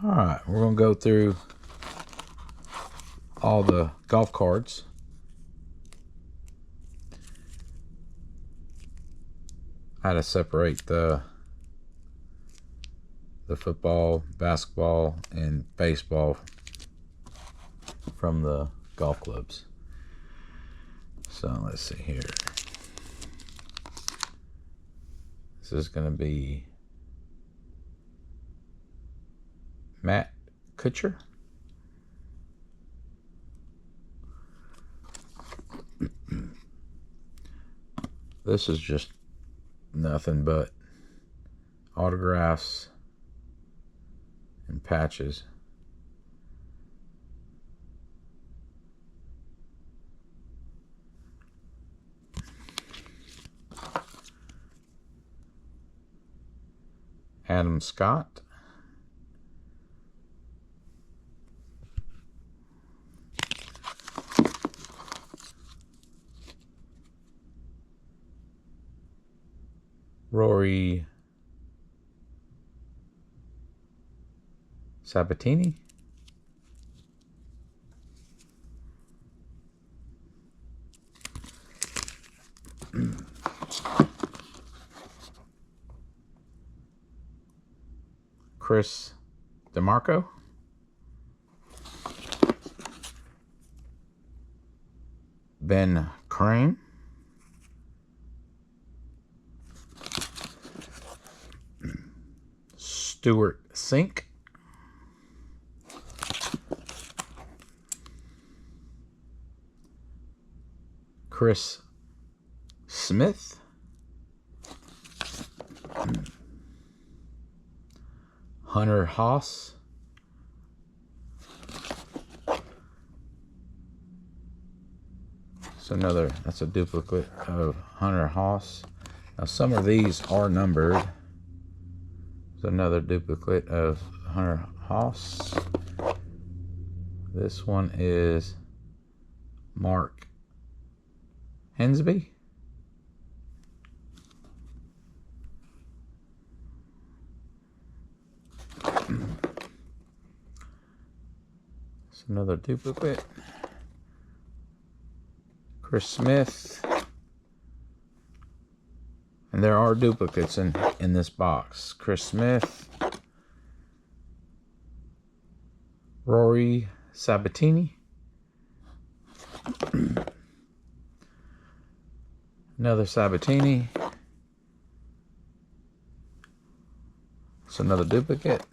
Alright, we're going to go through all the golf cards. I had to separate the football, basketball, and baseball from the golf clubs. So let's see here. This is going to be Matt Kuchar. This is just nothing but autographs and patches. Adam Scott. Rory Sabatini. Chris DeMarco. Ben Crane. Stuart Sink. Chris Smith. Hunter Haas. So that's a duplicate of Hunter Haas. Now some of these are numbered. There's another duplicate of Hunter Haas. This one is Mark Hensby. It's another duplicate. Chris Smith. And there are duplicates in this box. Chris Smith. Rory Sabatini. Another Sabatini. It's another duplicate.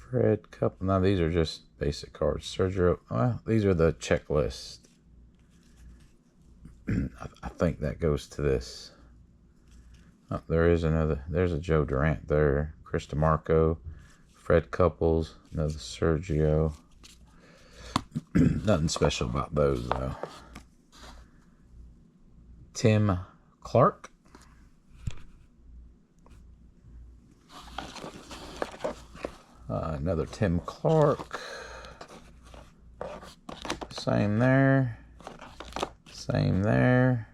Fred Couple. Now these are just basic cards. Sergio. Well, these are the checklist. I think that goes to this. Oh, there is another. There's a Joe Durant there. Chris DeMarco. Fred Couples. Another Sergio. Nothing special about those though. Tim Clark. Another Tim Clark. Same there. Same there.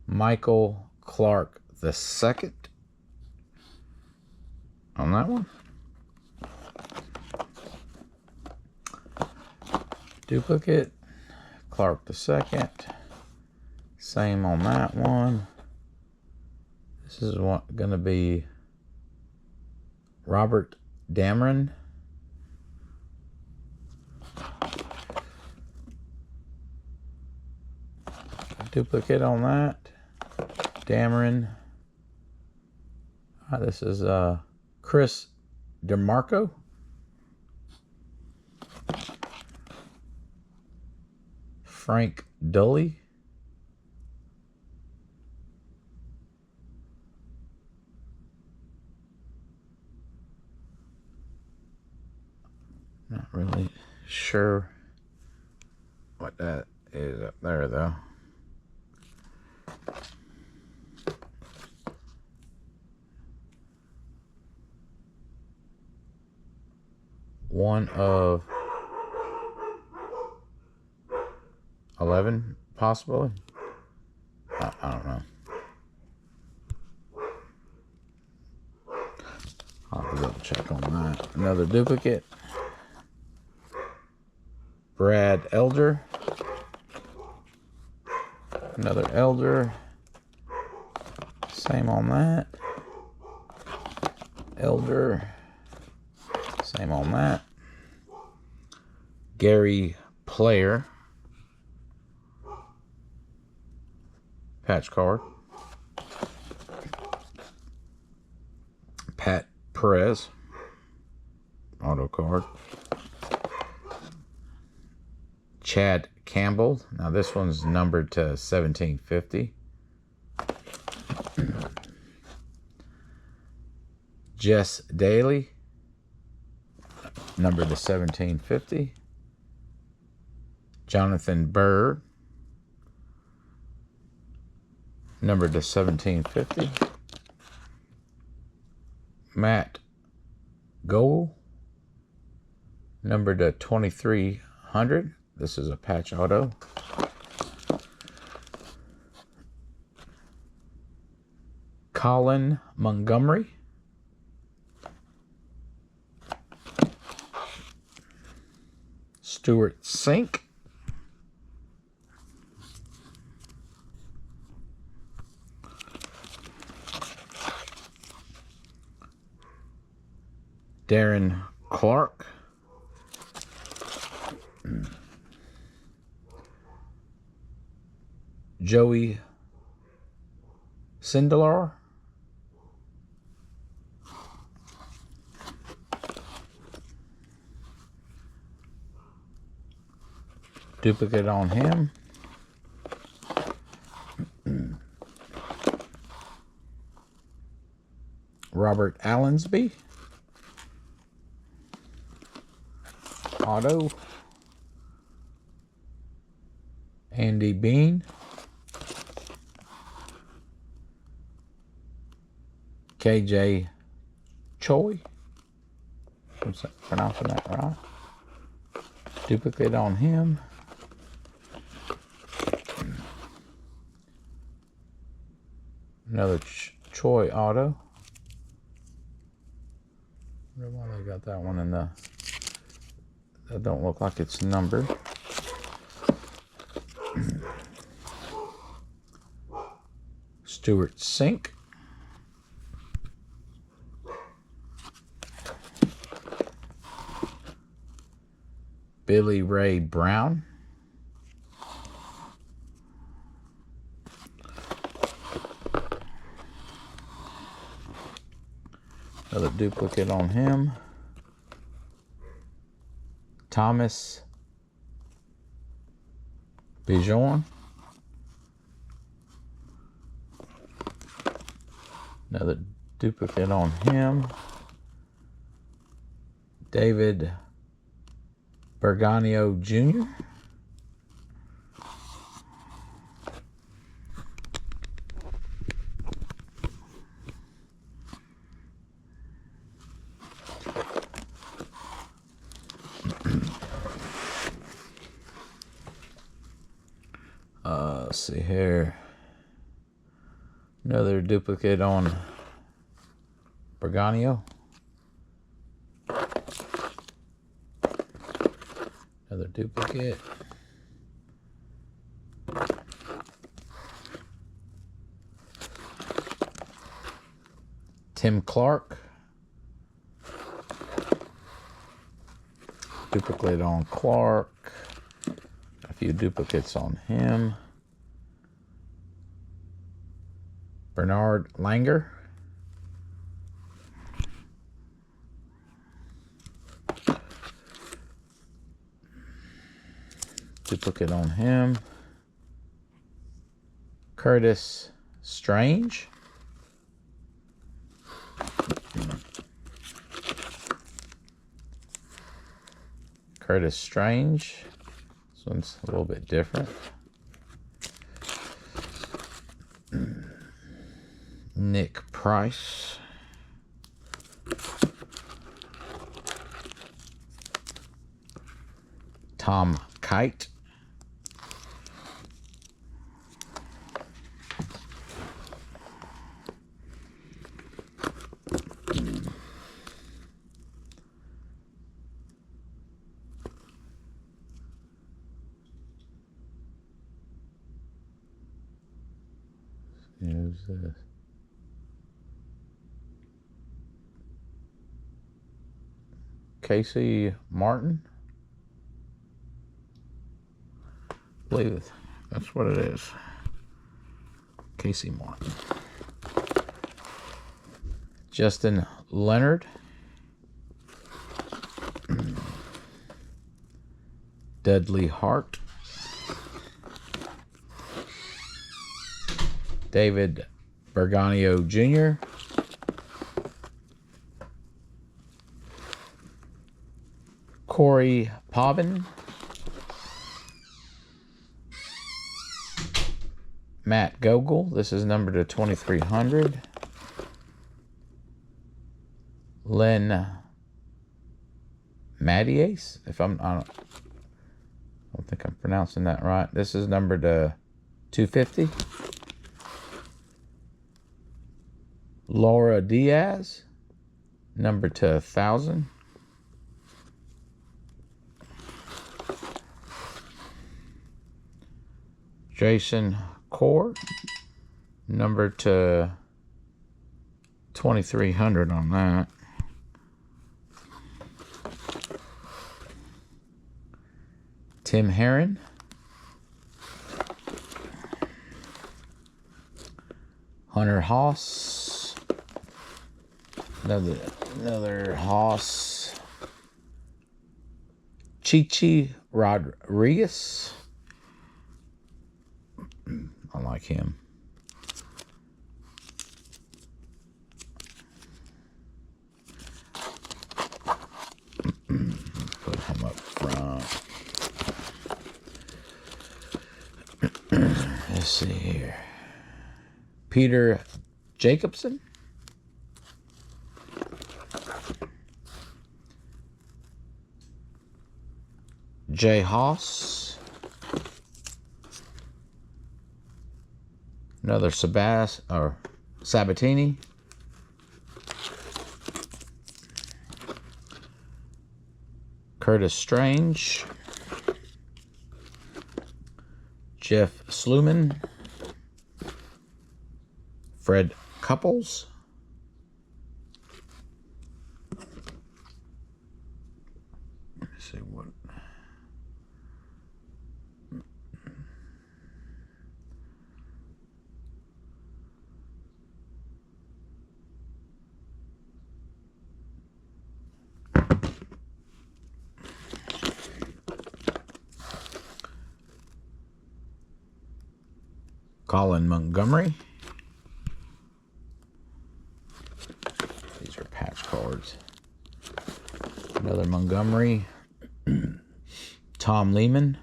Michael Clark II. On that one. Duplicate. Clark II. Same on that one. This is going to be Robert Dameron. Duplicate on that. Dameron. This is Chris DeMarco. Frank Dully. Not really sure what that is up there though. one of 11, possibly. I don't know. I'll have to double check on that. Another duplicate. Brad Elder. Another Elder. Same on that. Elder. Same on that. Gary Player. Patch card. Pat Perez. Auto card. Chad Campbell. Now this one's numbered to 1750. Jess Daly. Numbered to 1750. Jonathan Bird. Numbered to 1750. Matt Goal. Numbered to 2300. This is a patch auto. Colin Montgomery. Stuart Sink. Darren Clark. Joey Sindelar. Duplicate on him. Robert Allensby. Auto. Andy Bean. KJ Choi. I'm pronouncing that right. Duplicate on him. Another Choi auto. I wonder why they got that one in the... That don't look like it's numbered. Stuart Sink. Billy Ray Brown. Another duplicate on him. Thomas Bijon. Another duplicate on him. David Berganio Jr. Let's see here. Another duplicate on Berganio. Another duplicate. Tim Clark. Duplicate on Clark. A few duplicates on him. Bernard Langer. Duplicate on him. Curtis Strange. Curtis Strange. This one's a little bit different. Nick Price. Tom Kite. Who's this? Casey Martin? I believe that's what it is. Casey Martin. Justin Leonard. Dudley Hart. David Berganio Jr. Corey Pavin. Matt Gogol. This is numbered to 2300. Len Madiace, if I don't think I'm pronouncing that right. This is numbered to 250. Laura Diaz, numbered to 1000. Jason Core, numbered to 2300 on that. Tim Herron. Hunter Haas. Another Haas. Chichi Rodriguez. I like him. Put him up front. Let's see here. Peter Jacobson. Jay Haas. Another Sabatini. Curtis Strange. Jeff Sluman. Fred Couples. Let me see what. Colin Montgomery. These are patch cards. Another Montgomery. Tom Lehman.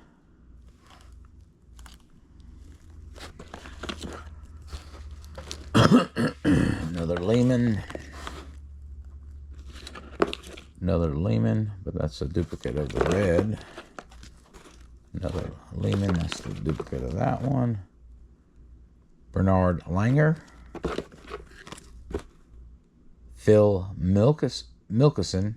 Another Lehman. Another Lehman, but that's a duplicate of the red. Another Lehman, that's the duplicate of that one. Bernard Langer. Phil Mickelson.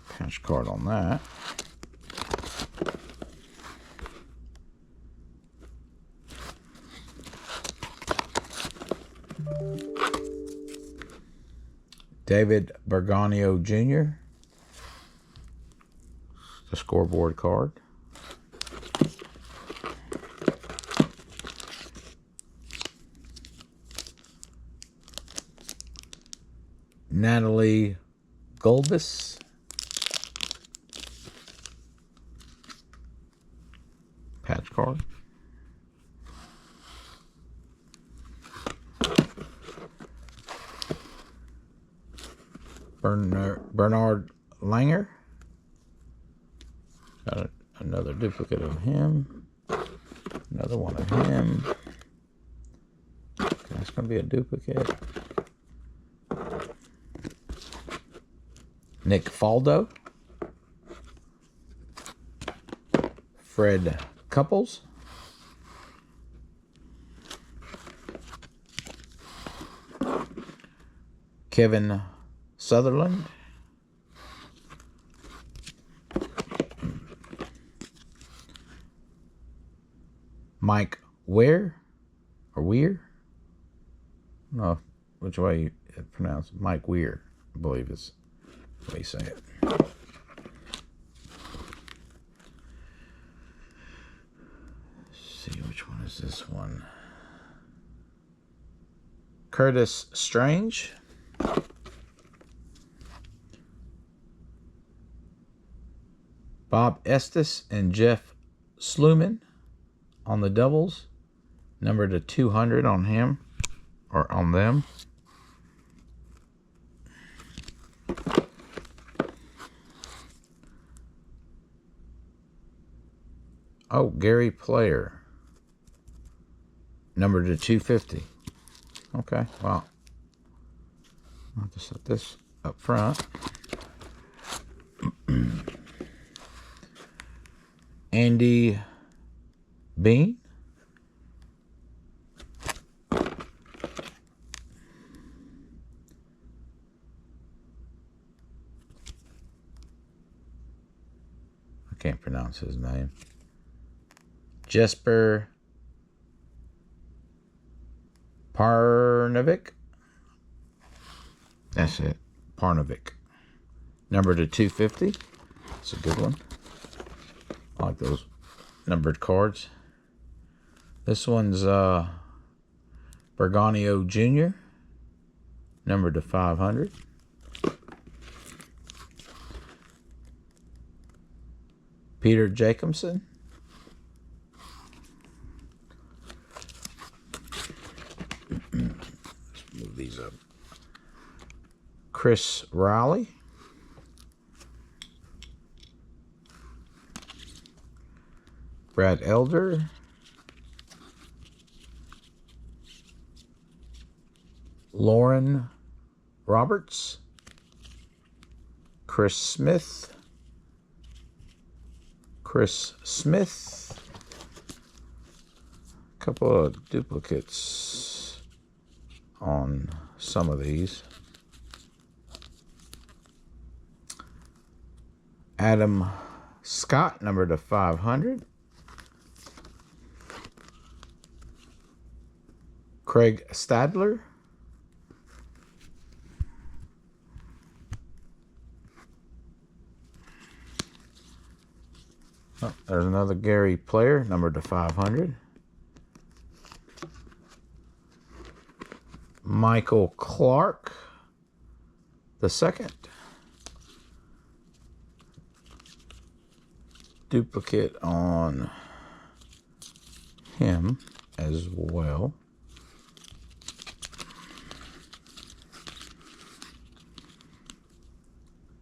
Patch card on that. David Berganio Jr. The scoreboard card. Natalie Golbis. Patch card. Bernard Langer. Got another duplicate of him. Another one of him. That's going to be a duplicate. Nick Faldo. Fred Couples. Kevin Sutherland. Mike Weir, or Weir? No, which way you pronounce it? Mike Weir, I believe is the way you say it. Let's see, which one is this one? Curtis Strange. Bob Estes and Jeff Sluman on the doubles. Number to 200 on him, or on them. Oh, Gary Player. Number to 250. Okay, well, I'll have to set this up front. Andy Bean. I can't pronounce his name. Jesper Parnovic. That's it. Parnovic. Number to 250. That's a good one. I like those numbered cards. This one's Berganio Jr. Number to 500. Peter Jacobson. Let's move these up. Chris Riley. Brad Elder. Lauren Roberts. Chris Smith. Chris Smith. A couple of duplicates on some of these. Adam Scott, number to 500. Craig Stadler. Oh, there's another Gary Player, number to 500. Michael Clark, the second. Duplicate on him as well.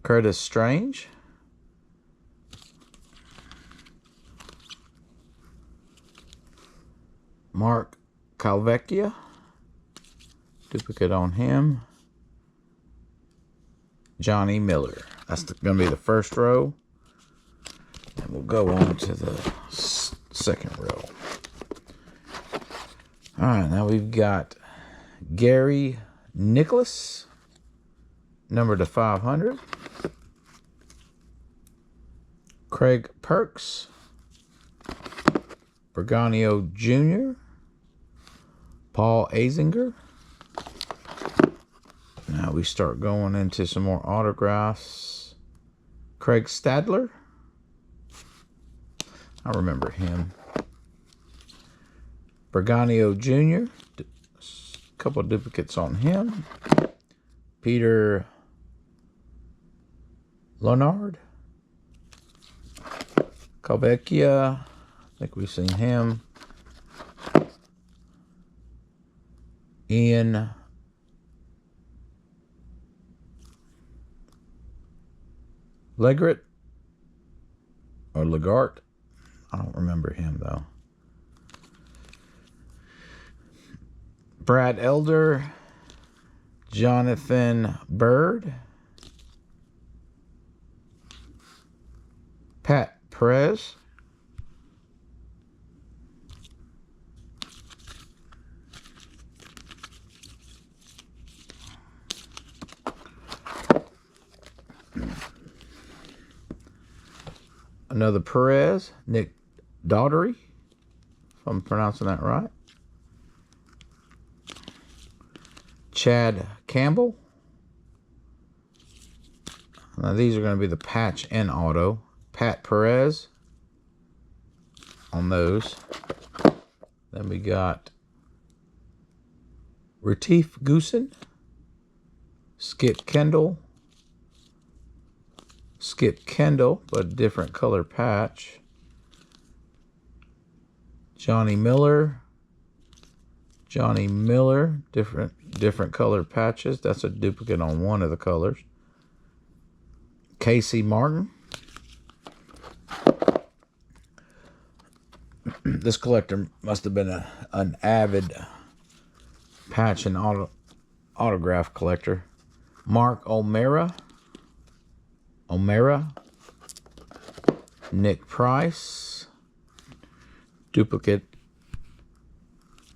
Curtis Strange. Mark Calvecchia. Duplicate on him. Johnny Miller. That's going to be the first row. And we'll go on to the second row. All right, now we've got Gary Nicholas, number to 500. Craig Perks. Berganio Jr. Paul Azinger. Now we start going into some more autographs. Craig Stadler. I remember him. Berganio Jr. A couple of duplicates on him. Peter Leonard. Calvecchia. I think we've seen him. Ian Legret or Legart. I don't remember him though. Brad Elder, Jonathan Bird, Pat Perez, another Perez, Nick Daughtery, if I'm pronouncing that right. Chad Campbell. Now these are going to be the patch and auto. Pat Perez on those. Then we got Retief Goosen, Skip Kendall, but a different color patch. Johnny Miller, different color patches. That's a duplicate on one of the colors. Casey Martin. This collector must have been an avid patch and autograph collector. Mark O'Mara. Nick Price. Duplicate.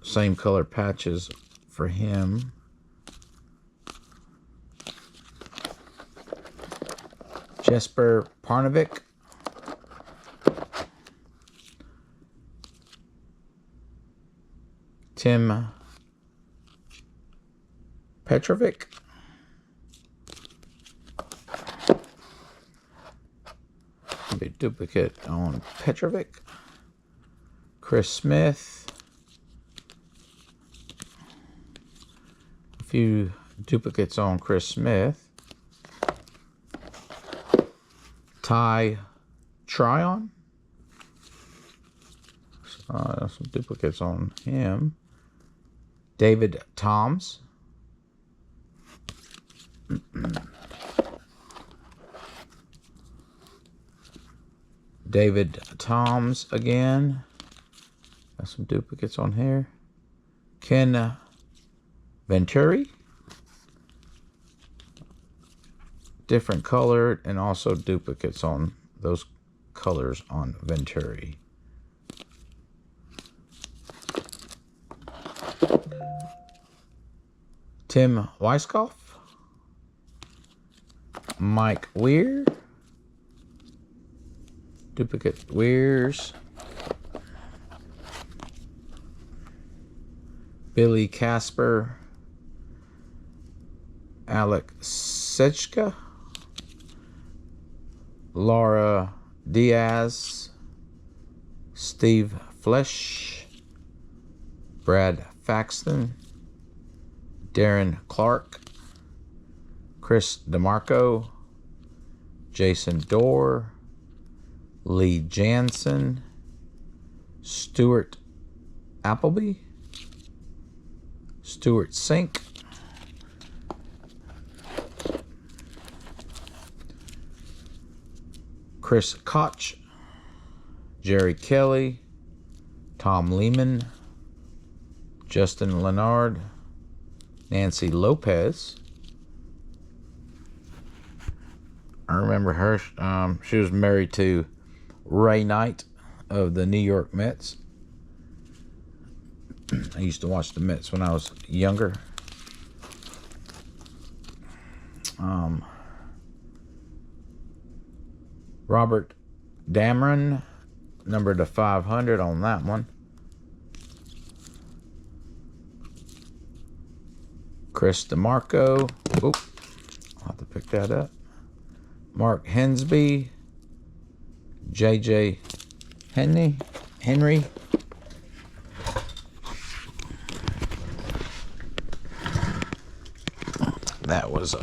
Same color patches for him. Jesper Parnevik. Tim Petrovic. Be duplicate on Petrovic. Chris Smith. A few duplicates on Chris Smith. Ty Tryon. Some duplicates on him. David Toms. David Toms again. Got some duplicates on here. Ken Venturi. Different colored and also duplicates on those colors on Venturi. Tim Weiskopf. Mike Weir. Duplicate Weirs. Billy Casper. Alec Sechka. Laura Diaz. Steve Flesh. Brad Faxton. Darren Clark. Chris DeMarco. Jason Dorr. Lee Jansen. Stuart Appleby. Stuart Sink. Chris Koch. Jerry Kelly. Tom Lehman. Justin Leonard. Nancy Lopez. I remember her. She was married to Ray Knight of the New York Mets. I used to watch the Mets when I was younger. Robert Dameron, number to 500 on that one. Chris DeMarco. Oop, I'll have to pick that up. Mark Hensby. JJ Henry. That was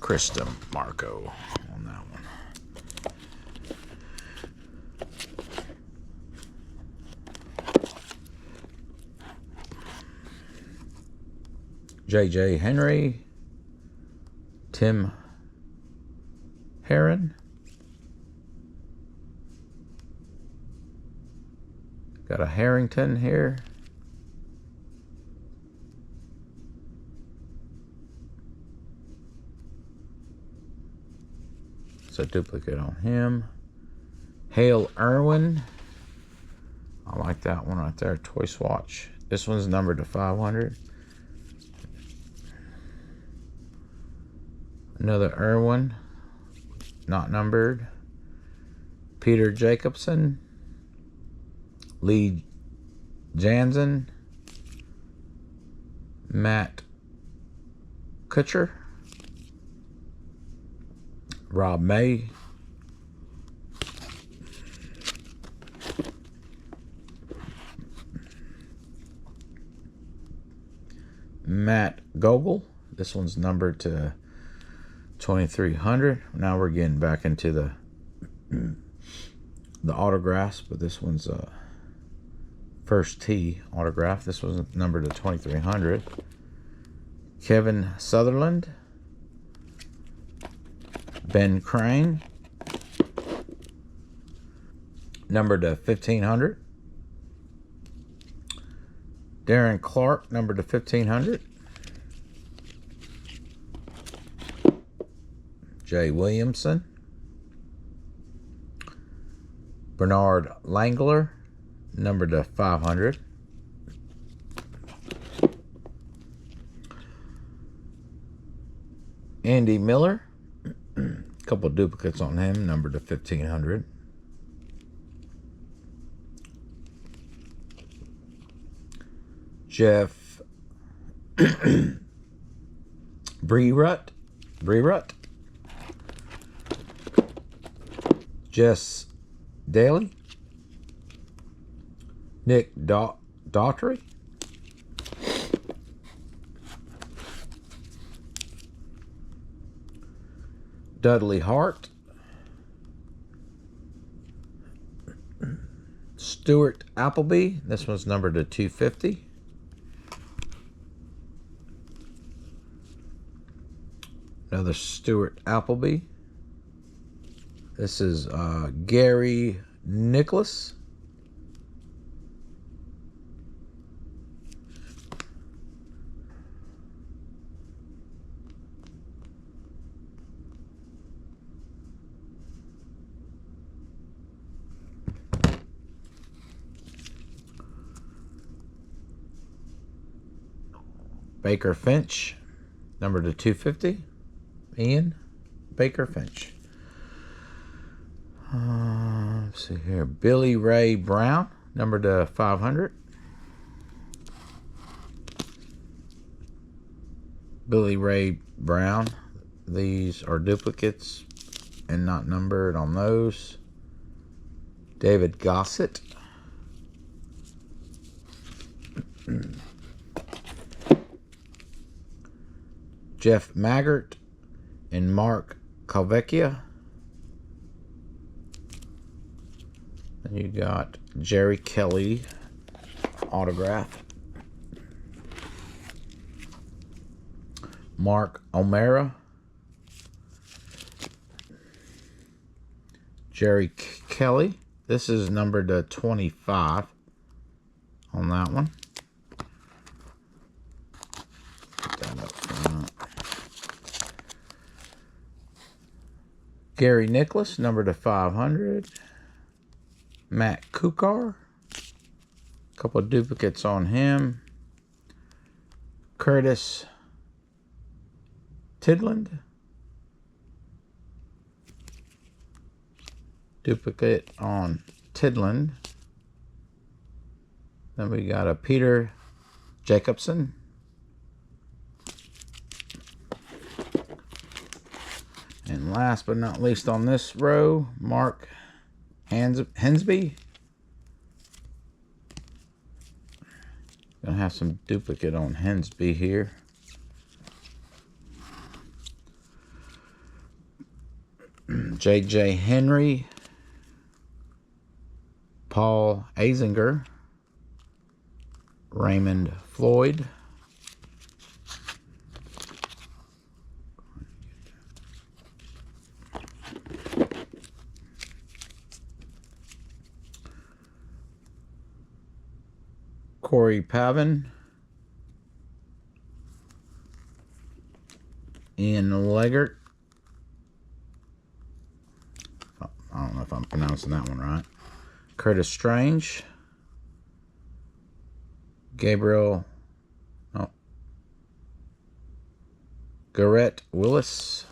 Chris DeMarco on that one. JJ Henry. Tim Heron. Got a Harrington here. It's a duplicate on him. Hale Irwin. I like that one right there. Toy Swatch. This one's numbered to 500. Another Irwin. Not numbered. Peter Jacobson. Lee Jansen, Matt Kutcher, Rob May, Matt Gogol. This one's numbered to 2300. Now we're getting back into the autographs, but this one's first tee autograph. This was numbered to 2300. Kevin Sutherland, Ben Crane, numbered to 1500. Darren Clark, numbered to 1500. Jay Williamson, Bernard Langler, numbered to 500. Andy Miller, a couple of duplicates on him, numbered to 1500. Jeff Breerut, Jess Daly, Nick Daughtry, Dudley Hart, Stuart Appleby. This one's numbered to 250. Another Stuart Appleby. This is Gary Nicholas. Baker Finch, number to 250. Ian Baker Finch. Let's see here. Billy Ray Brown, number to 500. Billy Ray Brown. These are duplicates and not numbered on those. David Gossett. Jeff Maggart and Mark Calvecchia. And you got Jerry Kelly autograph. Mark O'Mara. Jerry Kelly. This is numbered to 25 on that one. Put that up front. Gary Nicholas, numbered to 500. Matt Kukar. A couple of duplicates on him. Curtis Tidland. Duplicate on Tidland. Then we got a Peter Jacobson. And last but not least on this row, Mark Hensby. Gonna have some duplicate on Hensby here. J.J. Henry. Paul Azinger. Raymond Floyd. Corey Pavin. Ian Leggett. I don't know if I'm pronouncing that one right. Curtis Strange. Garrett Willis.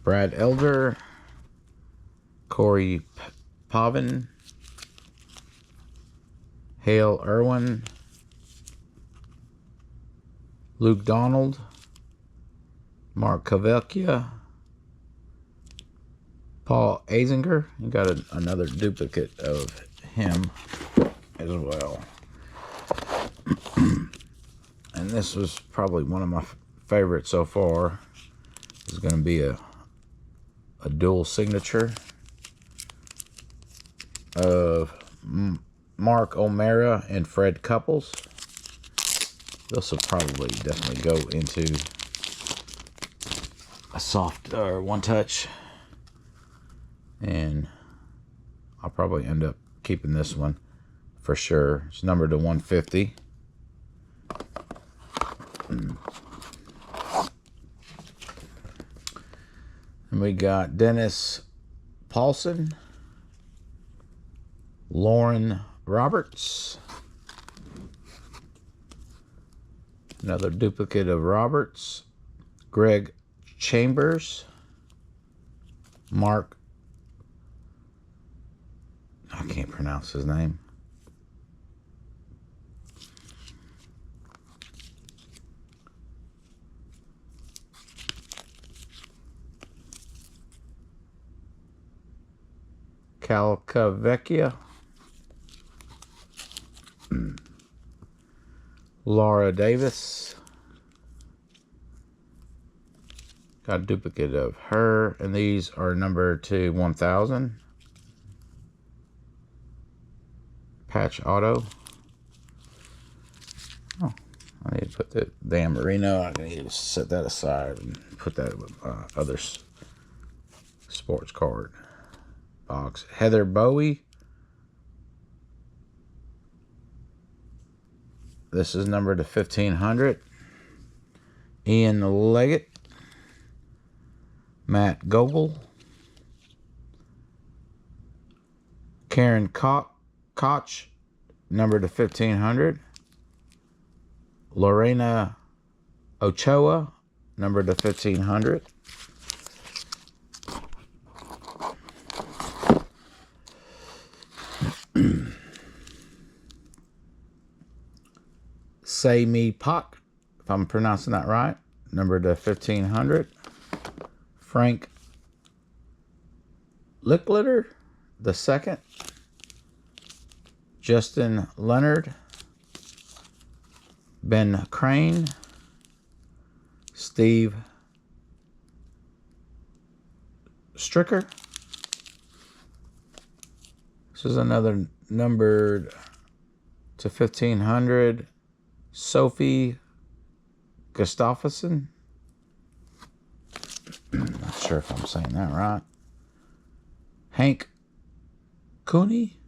Brad Elder. Corey Pavin, Hale Irwin, Luke Donald, Mark Kavelkia, Paul Azinger. You got another duplicate of him as well. And this was probably one of my favorites so far. It's going to be a dual signature of Mark O'Mara and Fred Couples. This will probably definitely go into a soft or one touch, and I'll probably end up keeping this one for sure. It's numbered to 150. And we got Dennis Paulson, Lauren Roberts, another duplicate of Roberts, Greg Chambers, Mark, I can't pronounce his name, Calcavecchia, Laura Davis. Got a duplicate of her, and these are numbered to 1000. Patch Auto. Oh, I need to put the damn merino. I need to set that aside and put that with other sports card box. Heather Bowie. This is numbered to 1500. Ian Leggett, Matt Goebel, Karen Koch, numbered to 1500. Lorena Ochoa, numbered to 1500. Say Me Pak, if I'm pronouncing that right, numbered to 1500. Frank Licklitter the second. Justin Leonard, Ben Crane, Steve Stricker. This is another numbered to 1500. Sophie Gustafsson. Not sure if I'm saying that right. Hank Cooney,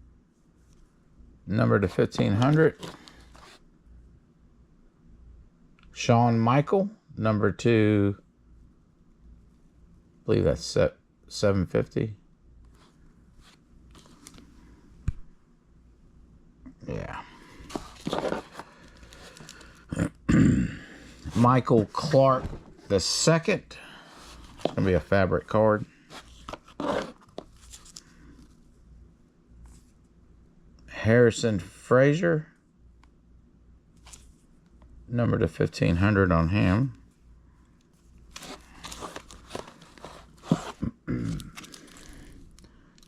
numbered to 1500. Sean Michael, number 2, I believe that's 750. Yeah. Michael Clark the second. It's going to be a fabric card. Harrison Frazier, numbered to 1500 on him.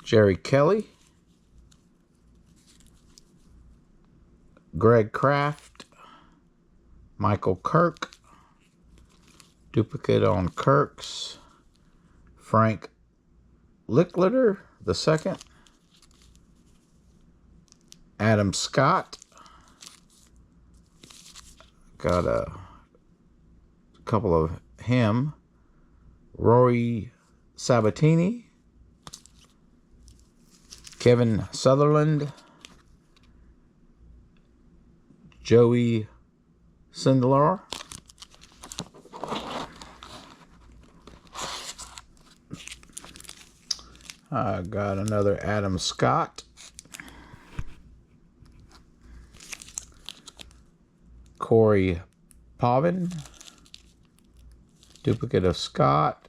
Jerry Kelly, Greg Kraft, Michael Kirk, duplicate on Kirk's, Frank Licklitter the second, Adam Scott, got a couple of him, Rory Sabatini, Kevin Sutherland, Joey Sindelar, I got another Adam Scott, Corey Pavin, duplicate of Scott,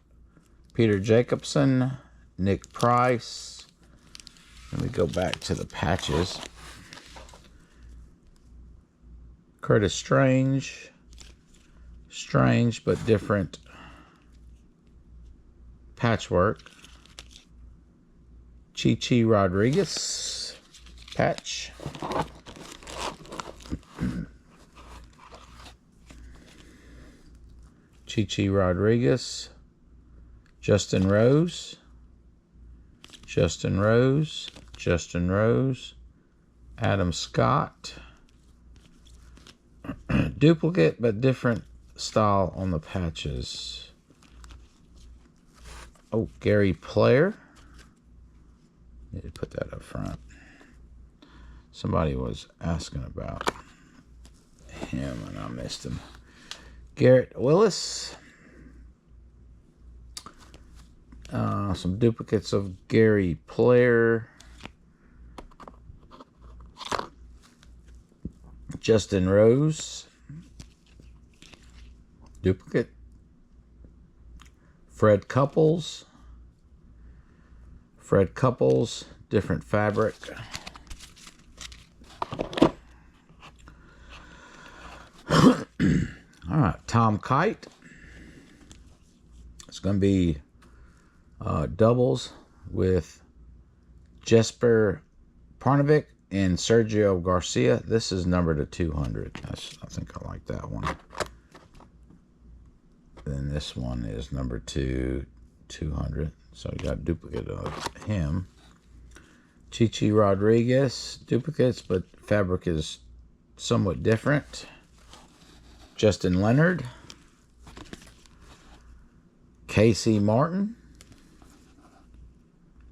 Peter Jacobson, Nick Price, Let me go back to the patches. Curtis Strange. Strange but different patchwork. Chi Rodriguez patch. Chi Rodriguez. Justin Rose. Justin Rose. Justin Rose. Adam Scott. Duplicate but different style on the patches. Oh, Gary Player. Need to put that up front. Somebody was asking about him and I missed him. Garrett Willis. Some duplicates of Gary Player. Justin Rose. Duplicate. Fred Couples. Fred Couples, different fabric. All right, Tom Kite. It's going to be doubles with Jesper Parnevik and Sergio Garcia. This is numbered to 200. I think I like that one. Then this one is number 200. So you got a duplicate of him. Chi Rodriguez, duplicates, but fabric is somewhat different. Justin Leonard. Casey Martin.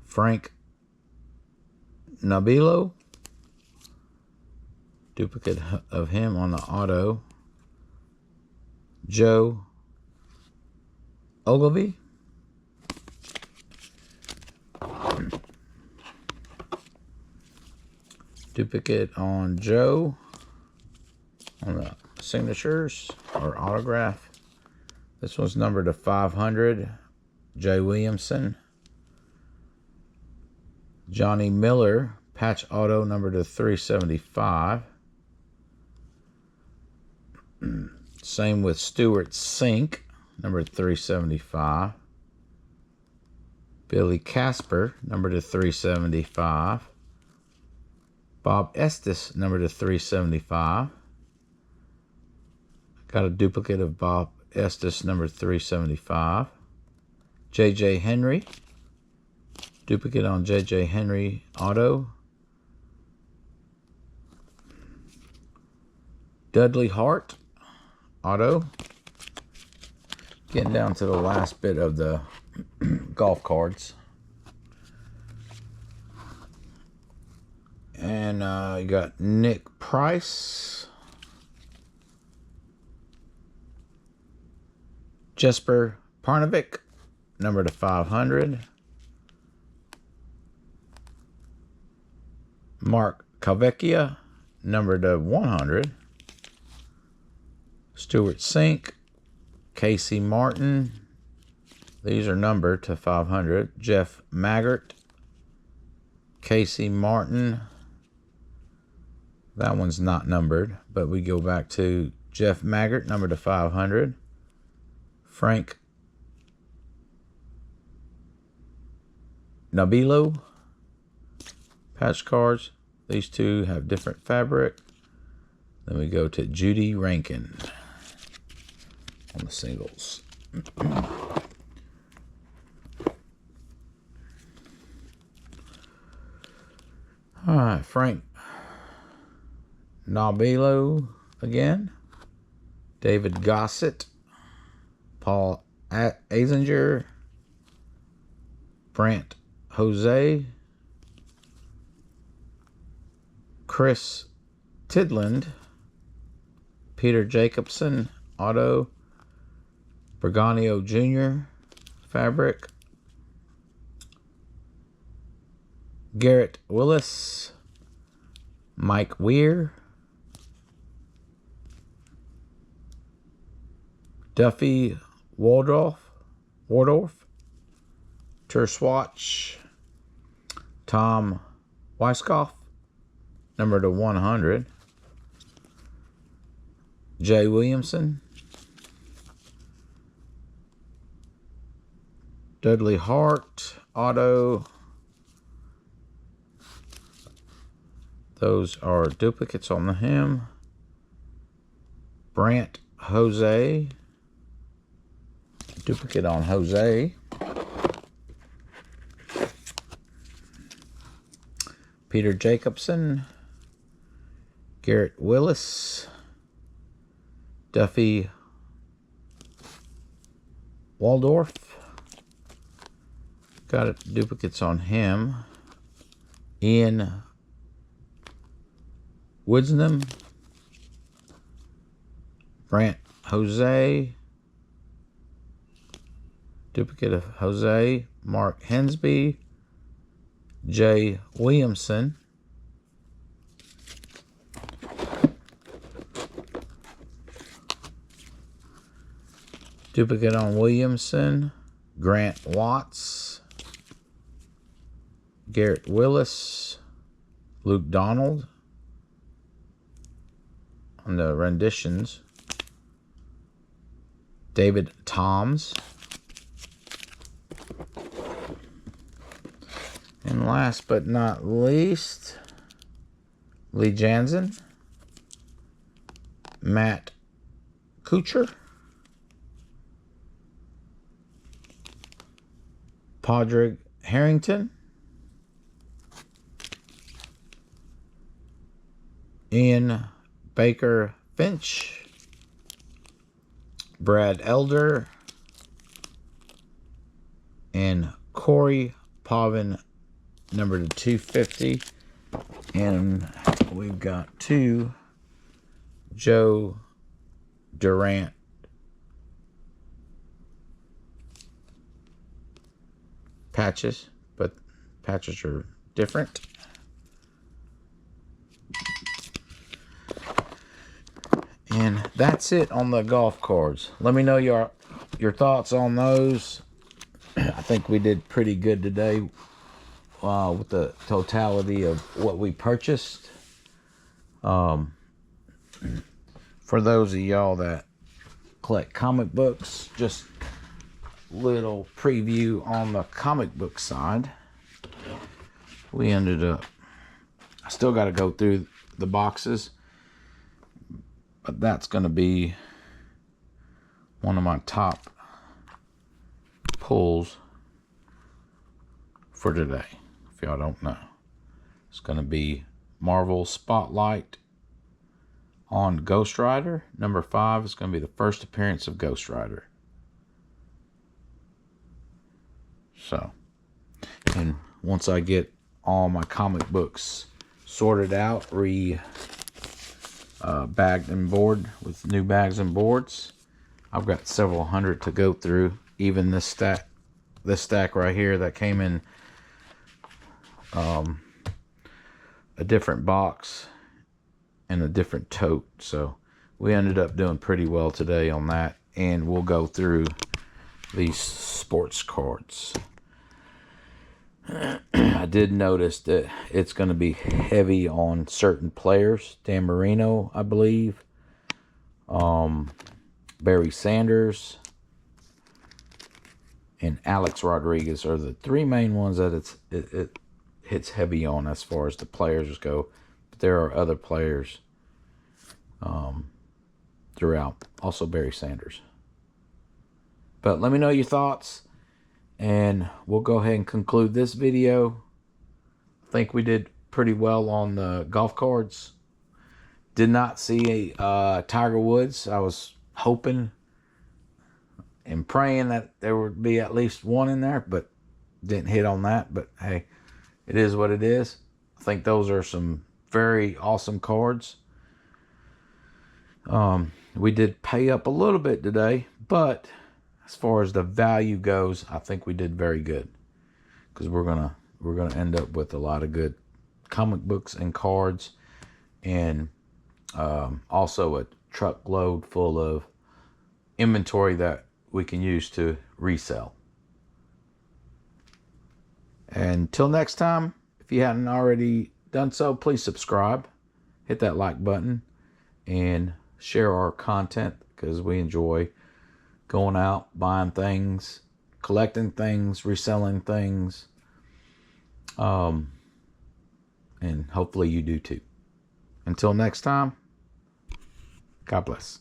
Frank Nabilo. Duplicate of him on the auto. Joe Ogilvy. Duplicate on Joe on the signatures or autograph. This one's numbered to 500. Jay Williamson. Johnny Miller, patch auto, numbered to 375. Same with Stuart Sink, numbered 375. Billy Casper, numbered to 375. Bob Estes, numbered to 375. Got a duplicate of Bob Estes, number 375. J.J. Henry. Duplicate on J.J. Henry auto. Dudley Hart auto. Getting down to the last bit of the golf cards. And you got Nick Price. Jesper Parnevik, number to 500. Mark Calvecchia, number to 100. Stuart Sink. Casey Martin. These are numbered to 500. Jeff Maggart. Casey Martin. That one's not numbered, but we go back to Jeff Maggart, number to 500. Frank Nabilo. Patch cards. These two have different fabric. Then we go to Judy Rankin on the singles. All right, Frank Nabilo again. David Gossett. Paul Azinger. Brant Jose. Chris Tidland. Peter Jacobson auto. Berganio Jr. fabric. Garrett Willis. Mike Weir. Duffy Waldorf. Terswatch. Tom Weiskopf, number to 100. Jay Williamson. Dudley Hart, auto. Those are duplicates on him. Brant Jose. Duplicate on Jose. Peter Jacobson. Garrett Willis. Duffy Waldorf. Got it, duplicates on him. Ian Woodsnam. Brant Jose. Duplicate of Jose. Mark Hensby. Jay Williamson. Duplicate on Williamson. Grant Watts. Garrett Willis. Luke Donald. On the renditions. David Toms. And last but not least, Lee Jansen. Matt Kuchar. Padraig Harrington. Ian Baker Finch. Brad Elder. And Corey Pavin, number to 250. And we've got 2 Joe Durant patches, but patches are different. And that's it on the golf cards. Let me know your thoughts on those. I think we did pretty good today with the totality of what we purchased. For those of y'all that collect comic books, just little preview on the comic book side. We ended up, I still got to go through the boxes, but that's going to be one of my top pulls for today. If y'all don't know, it's going to be Marvel Spotlight on Ghost Rider. Number 5 is going to be the first appearance of Ghost Rider. So, and once I get all my comic books sorted out, bagged and board with new bags and boards, I've got several hundred to go through. Even this stack right here that came in a different box and a different tote. So we ended up doing pretty well today on that, and we'll go through these sports cards. I did notice that it's going to be heavy on certain players. Dan Marino, I believe. Barry Sanders and Alex Rodriguez are the 3 main ones that it hits heavy on as far as the players go. But there are other players throughout. Also Barry Sanders. But let me know your thoughts, and we'll go ahead and conclude this video. I think we did pretty well on the golf cards. Did not see Tiger Woods. I was hoping and praying that there would be at least one in there, but didn't hit on that. But hey, it is what it is. I think those are some very awesome cards. We did pay up a little bit today, but as far as the value goes, I think we did very good, because we're gonna end up with a lot of good comic books and cards, and also a truckload full of inventory that we can use to resell. Until next time, If you hadn't already done so, please subscribe, hit that like button, and share our content, because we enjoy going out, buying things, collecting things, reselling things. And hopefully you do too. Until next time, God bless.